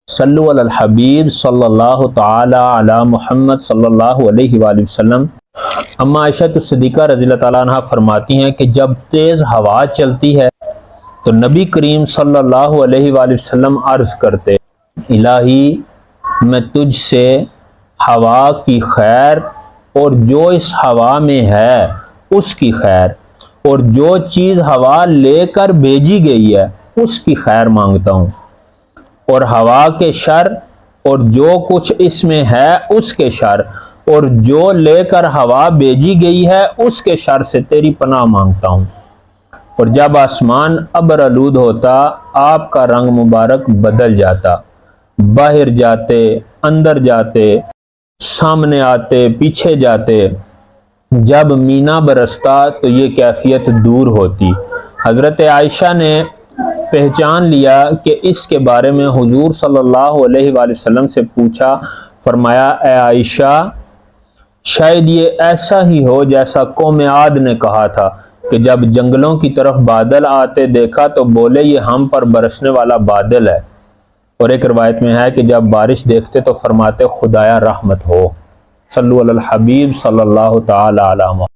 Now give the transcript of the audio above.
صلو علی الحبیب صلی اللہ تعالی علی محمد صلی اللہ علیہ وآلہ وسلم۔ اما عائشہ صدیقہ رضی اللہ تعالیٰ عنہ فرماتی ہیں کہ جب تیز ہوا چلتی ہے تو نبی کریم صلی اللہ علیہ وآلہ وسلم عرض کرتے، الہی میں تجھ سے ہوا کی خیر اور جو اس ہوا میں ہے اس کی خیر، اور جو چیز ہوا لے کر بھیجی گئی ہے اس کی خیر مانگتا ہوں، اور ہوا کے شر اور جو کچھ اس میں ہے اس کے شر، اور جو لے کر ہوا بھیجی گئی ہے اس کے شر سے تیری پناہ مانگتا ہوں۔ اور جب آسمان ابر آلود ہوتا آپ کا رنگ مبارک بدل جاتا، باہر جاتے، اندر جاتے، سامنے آتے، پیچھے جاتے، جب مینا برستا تو یہ کیفیت دور ہوتی۔ حضرت عائشہ نے پہچان لیا کہ اس کے بارے میں حضور صلی اللہ علیہ وآلہ وسلم سے پوچھا، فرمایا اے عائشہ شاید یہ ایسا ہی ہو جیسا قوم عاد نے کہا تھا کہ جب جنگلوں کی طرف بادل آتے دیکھا تو بولے یہ ہم پر برسنے والا بادل ہے، اور ایک روایت میں ہے کہ جب بارش دیکھتے تو فرماتے خدایا رحمت ہو۔ صلو علی الحبیب صلی اللہ تعالی علی محمد۔